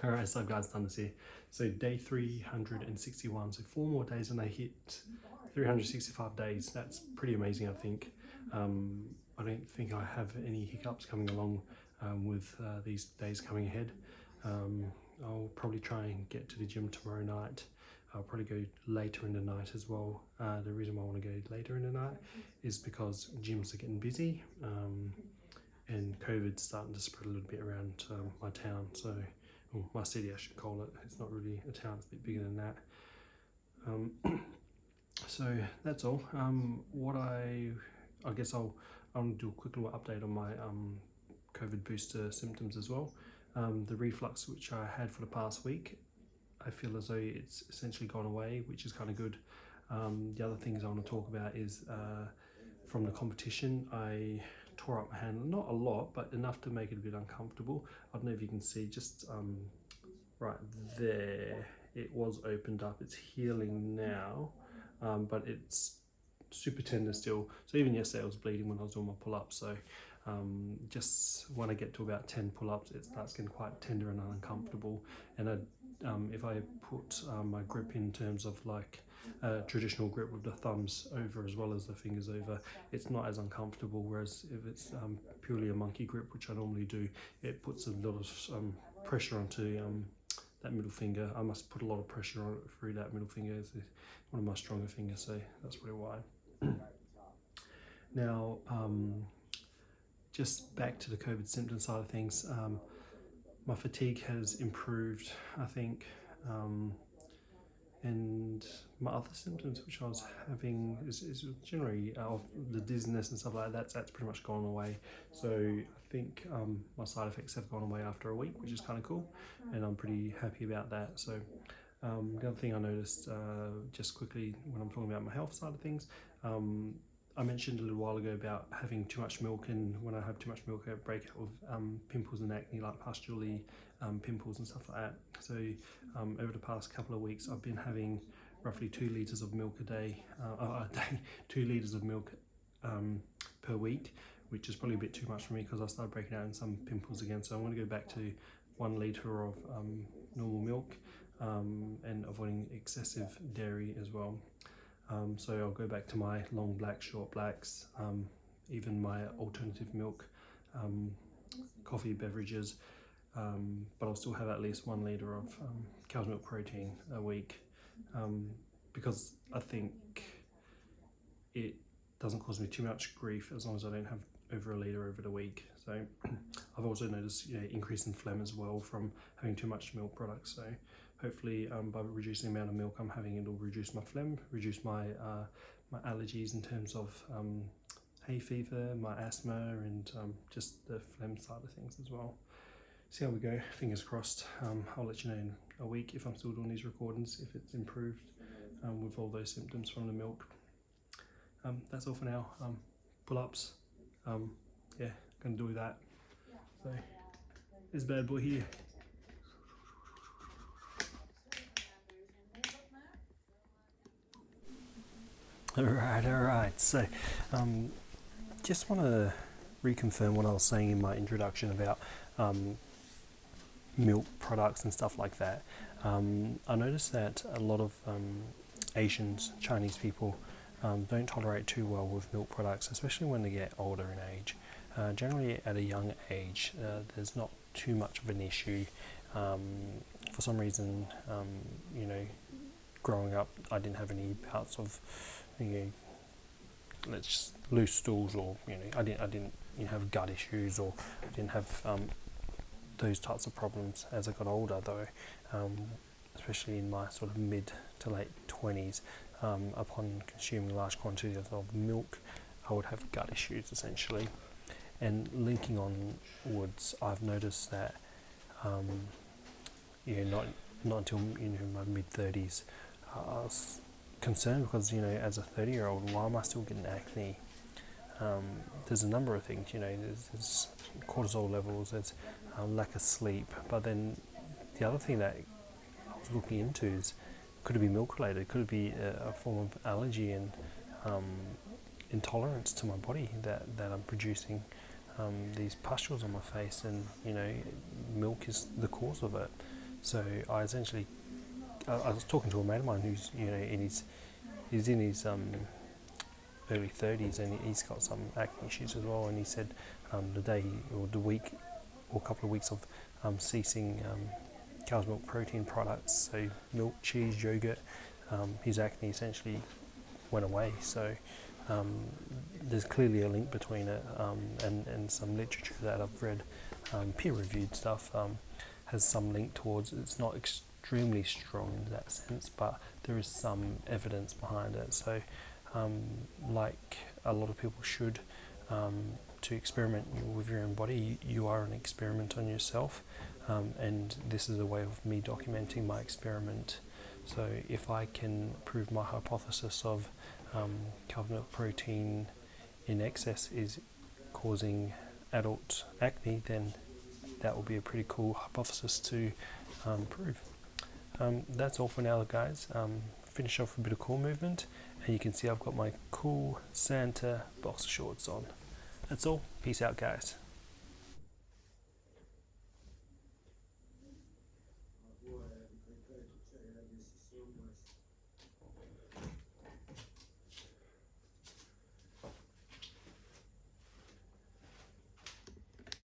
Alright, so guys, done this here. So day 361, so 4 more days and I hit 365 days. That's pretty amazing, I think. I don't think I have any hiccups coming along with these days coming ahead. I'll probably try and get to the gym tomorrow night. I'll probably go later in the night as well. The reason why I want to go later in the night is because gyms are getting busy and COVID's starting to spread a little bit around my town. So or my city I should call it. It's not really a town, it's a bit bigger than that. So that's all. What I guess I'll do a quick little update on my COVID booster symptoms as well. The reflux which I had for the past week, I feel as though it's essentially gone away, which is kind of good. The other things I want to talk about is from the competition, I tore up my hand, not a lot, but enough to make it a bit uncomfortable. I don't know if you can see, just right there, it was opened up, it's healing now, but it's super tender still. So even yesterday I was bleeding when I was doing my pull-ups, so just when I get to about 10 pull-ups it starts getting quite tender and uncomfortable. And if I put my grip in terms of like traditional grip with the thumbs over as well as the fingers over, it's not as uncomfortable, whereas if it's purely a monkey grip, which I normally do, it puts a lot of pressure onto that middle finger. I must put a lot of pressure on it through that middle finger. It's one of my stronger fingers, so that's probably why. Now, just back to the COVID symptom side of things, my fatigue has improved, I think, and my other symptoms which I was having is generally the dizziness and stuff like that, that's pretty much gone away. So I think my side effects have gone away after a week, which is kind of cool, and I'm pretty happy about that. So the other thing I noticed, just quickly when I'm talking about my health side of things, I mentioned a little while ago about having too much milk, and when I have too much milk I break out with pimples and acne, like pustularly pimples and stuff like that. So over the past couple of weeks I've been having roughly 2 litres of milk a day, 2 litres of milk per week, which is probably a bit too much for me because I started breaking out in some pimples again. So I'm going to go back to 1 litre of normal milk and avoiding excessive dairy as well. So I'll go back to my long black, short blacks, even my alternative milk, coffee beverages, but I'll still have at least 1 litre of cow's milk protein a week, because I think it doesn't cause me too much grief as long as I don't have over 1 litre over the week. So I've also noticed increase in phlegm as well from having too much milk products. So hopefully by reducing the amount of milk I'm having, it'll reduce my phlegm, reduce my my allergies in terms of hay fever, my asthma, and just the phlegm side of things as well. See how we go, fingers crossed. I'll let you know in a week if I'm still doing these recordings, if it's improved with all those symptoms from the milk. That's all for now. Pull-ups, yeah, gonna do that. So this bad boy here. Alright, so just want to reconfirm what I was saying in my introduction about milk products and stuff like that. I noticed that a lot of Asians, Chinese people don't tolerate too well with milk products, especially when they get older in age. Generally at a young age, there's not too much of an issue. For some reason, growing up, I didn't have any bouts of, loose stools, or I didn't have gut issues, or I didn't have those types of problems as I got older, though, especially in my sort of mid to late 20s. Upon consuming large quantities of milk, I would have gut issues essentially. And linking onwards, I've noticed that not until my mid 30s, I was concerned because as a 30-year-old, why am I still getting acne? There's a number of things, there's cortisol levels, there's lack of sleep, but then the other thing that I was looking into is, could it be milk related? Could it be a form of allergy and intolerance to my body that I'm producing these pustules on my face, and milk is the cause of it. So I essentially, I was talking to a mate of mine who's he's in his early 30s, and he's got some acne issues as well. And he said the day or the week or a couple of weeks of ceasing cow's milk protein products, so milk, cheese, yogurt, his acne essentially went away. So there's clearly a link between it, and some literature that I've read, peer-reviewed stuff, has some link towards. It's not extremely strong in that sense, but there is some evidence behind it. So like a lot of people should, to experiment with your own body, you are an experiment on yourself, and this is a way of me documenting my experiment. So if I can prove my hypothesis of cow milk protein in excess is causing adult acne, then that will be a pretty cool hypothesis to prove. That's all for now, guys. Finish off with a bit of core movement, and you can see I've got my cool Santa boxer shorts on. That's all. Peace out, guys.